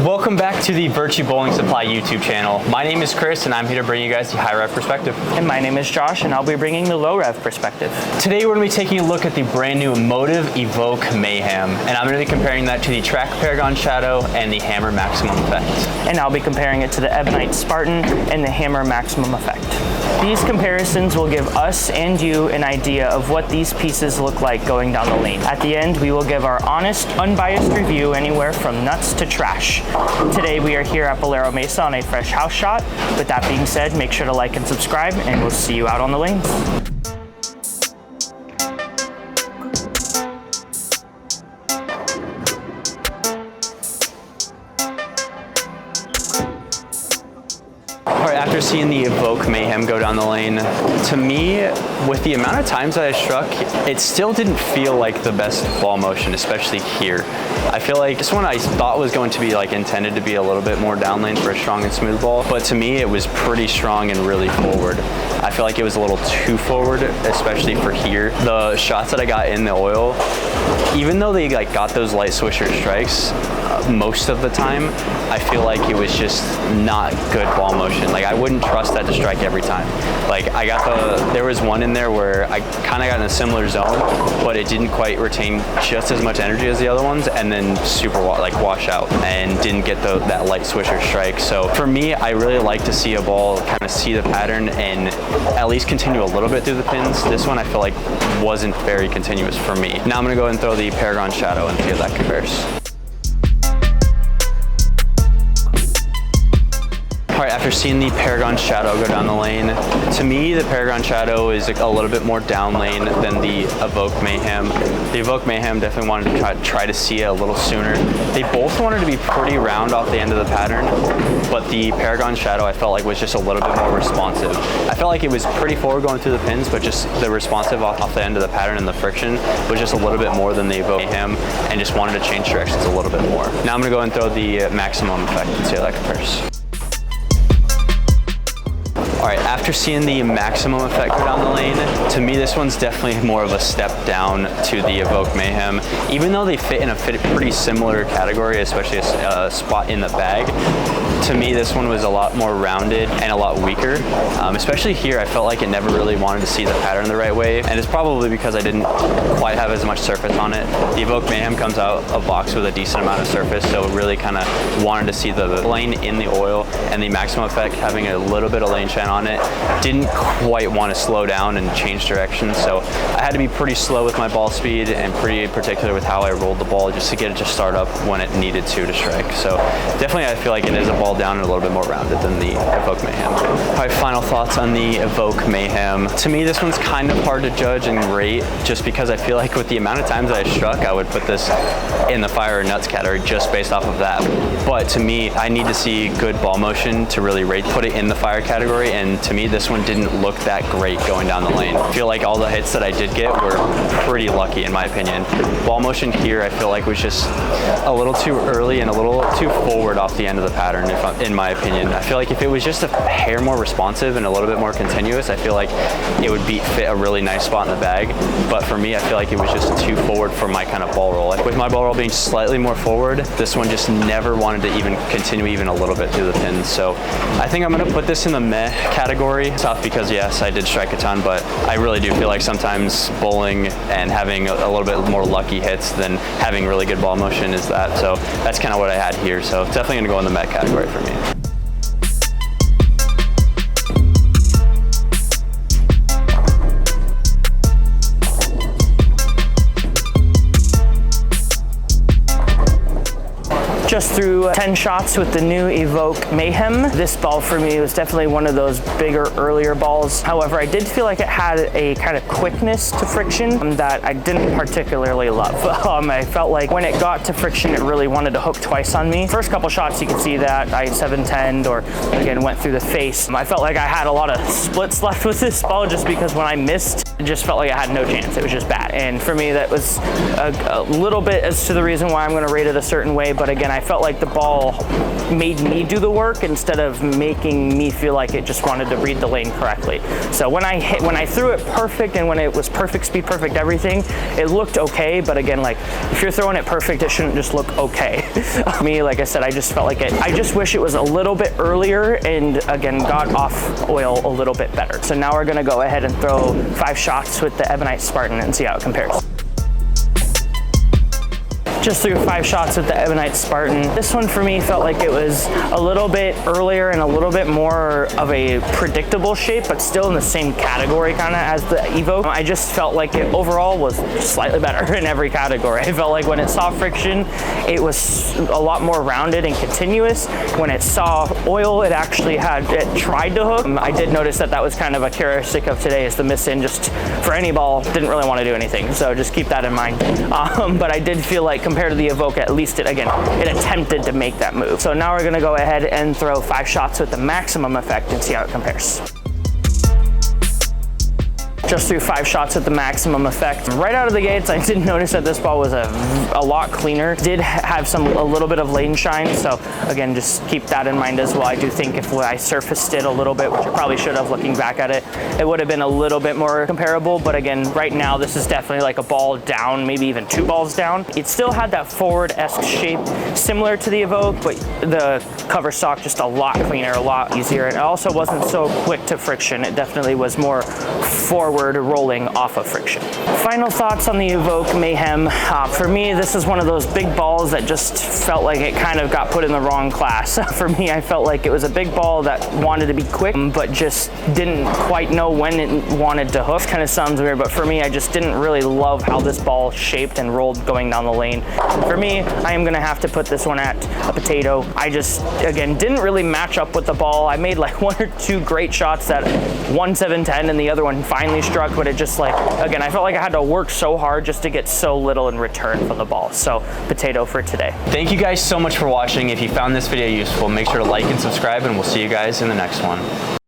welcome back to the Virtue Bowling Supply YouTube channel. My name is Chris and I'm here to bring you guys the high rev perspective. And my name is Josh and I'll be bringing the low rev perspective. Today we're going to be taking a look at the brand new Motiv Evoke Mayhem, and I'm going to be comparing that to the Track Paragon Shadow and the Hammer Maximum Effect. And I'll be comparing it to the Ebonite Spartan and the Hammer Maximum Effect. These comparisons will give us and you an idea of what these pieces look like going down the lane. At the end, we will give our honest, unbiased review anywhere from nuts to trash. Today we are here at Bolero Mesa on a fresh house shot. With that being said, make sure to like and subscribe, and we'll see you out on the lanes. After seeing the Evoke Mayhem go down the lane, to me, with the amount of times that I struck, it still didn't feel like the best ball motion, especially here. I feel like this one I thought was going to be intended to be a little bit more down lane for a strong and smooth ball, but to me it was pretty strong and really forward. I feel like it was a little too forward, especially for here. The shots that I got in the oil, even though they got those light swisher strikes, most of the time, I feel like it was just not good ball motion. I wouldn't trust that to strike every time. There was one in there where I kind of got in a similar zone, but it didn't quite retain just as much energy as the other ones, and then super wash out and didn't get that light swisher strike. So for me, I really like to see a ball kind of see the pattern and at least continue a little bit through the pins. This one I feel like wasn't very continuous for me. Now I'm gonna go ahead and throw the Paragon Shadow and see how that compares. All right, after seeing the Paragon Shadow go down the lane, to me, the Paragon Shadow is a little bit more down lane than the Evoke Mayhem. The Evoke Mayhem definitely wanted to try to see it a little sooner. They both wanted to be pretty round off the end of the pattern, but the Paragon Shadow I felt like was just a little bit more responsive. I felt like it was pretty forward going through the pins, but just the responsive off the end of the pattern and the friction was just a little bit more than the Evoke Mayhem, and just wanted to change directions a little bit more. Now I'm gonna go and throw the Maximum Effect and see how that compares. All right, after seeing the Maximum Effect go down the lane, to me this one's definitely more of a step down to the Evoke Mayhem. Even though they fit in a pretty similar category, especially a spot in the bag, to me this one was a lot more rounded and a lot weaker. Especially here, I felt like it never really wanted to see the pattern the right way, and it's probably because I didn't quite have as much surface on it. The Evoke Mayhem comes out of box with a decent amount of surface, so it really kind of wanted to see the lane in the oil, and the Maximum Effect having a little bit of lane shine on it didn't quite want to slow down and change direction, so I had to be pretty slow with my ball speed and pretty particular with how I rolled the ball just to get it to start up when it needed to strike. So definitely I feel like it is a ball down and a little bit more rounded than the Evoke Mayhem. All right, final thoughts on the Evoke Mayhem. To me, this one's kind of hard to judge and rate just because I feel like with the amount of times that I struck, I would put this in the fire or nuts category just based off of that. But to me, I need to see good ball motion to really put it in the fire category, and to me, this one didn't look that great going down the lane. I feel like all the hits that I did get were pretty lucky in my opinion. Ball motion here, I feel like was just a little too early and a little too forward off the end of the pattern, in my opinion. I feel like if it was just a hair more responsive and a little bit more continuous, I feel like it would fit a really nice spot in the bag. But for me, I feel like it was just too forward for my kind of ball roll. With my ball roll being slightly more forward, this one just never wanted to even continue even a little bit through the pins. So I think I'm gonna put this in the meh category. Tough because yes, I did strike a ton, but I really do feel like sometimes bowling and having a little bit more lucky hits than having really good ball motion is that. So that's kind of what I had here. So definitely gonna go in the meh category for me. Just through 10 shots with the new Evoke Mayhem. This ball for me was definitely one of those bigger, earlier balls. However, I did feel like it had a kind of quickness to friction that I didn't particularly love. I felt like when it got to friction, it really wanted to hook twice on me. First couple shots, you can see that I 7-10'd or again went through the face. I felt like I had a lot of splits left with this ball just because when I missed, it just felt like I had no chance. It was just bad. And for me, that was a little bit as to the reason why I'm going to rate it a certain way. But again, I felt like the ball made me do the work instead of making me feel like it just wanted to read the lane correctly. So when I threw it perfect and when it was perfect speed, perfect everything, it looked okay. But again, like if you're throwing it perfect, it shouldn't just look okay. Me, like I said, I just felt like I just wish it was a little bit earlier and again, got off oil a little bit better. So now we're gonna go ahead and throw 5 shots with the Ebonite Spartan and see how it compares. Just threw 5 shots with the Ebonite Spartan. This one for me felt like it was a little bit earlier and a little bit more of a predictable shape, but still in the same category kind of as the Evoke. I just felt like it overall was slightly better in every category. I felt like when it saw friction, it was a lot more rounded and continuous. When it saw oil, it actually tried to hook. I did notice that was kind of a characteristic of today, is the miss in just for any ball didn't really want to do anything. So just keep that in mind. But I did feel like compared to the Evoke, at least it attempted to make that move. So now we're gonna go ahead and throw 5 shots with the maximum effect and see how it compares. Just threw 5 shots with the maximum effect. Right out of the gates, I did notice that this ball was a lot cleaner. Did have a little bit of lane shine, so again, just keep that in mind as well. I do think if I surfaced it a little bit, which I probably should have looking back at it, it would have been a little bit more comparable. But again, right now, this is definitely like a ball down, maybe even 2 balls down. It still had that forward-esque shape, similar to the Evoke, but the cover stock just a lot cleaner, a lot easier. It also wasn't so quick to friction. It definitely was more forward rolling off of friction. Final thoughts on the Evoke Mayhem. For me, this is one of those big balls that just felt like it kind of got put in the wrong class. For me, I felt like it was a big ball that wanted to be quick, but just didn't quite know when it wanted to hook. Kind of sounds weird, but for me, I just didn't really love how this ball shaped and rolled going down the lane. For me, I am gonna have to put this one at a potato. I just, again, didn't really match up with the ball. I made like 1 or 2 great shots that 1-7-10 and the other one finally struck, but it just like, again, I felt like I had to work so hard just to get so little in return from the ball. So potato for today. Thank you guys so much for watching. If you found this video useful, make sure to like and subscribe, and we'll see you guys in the next one.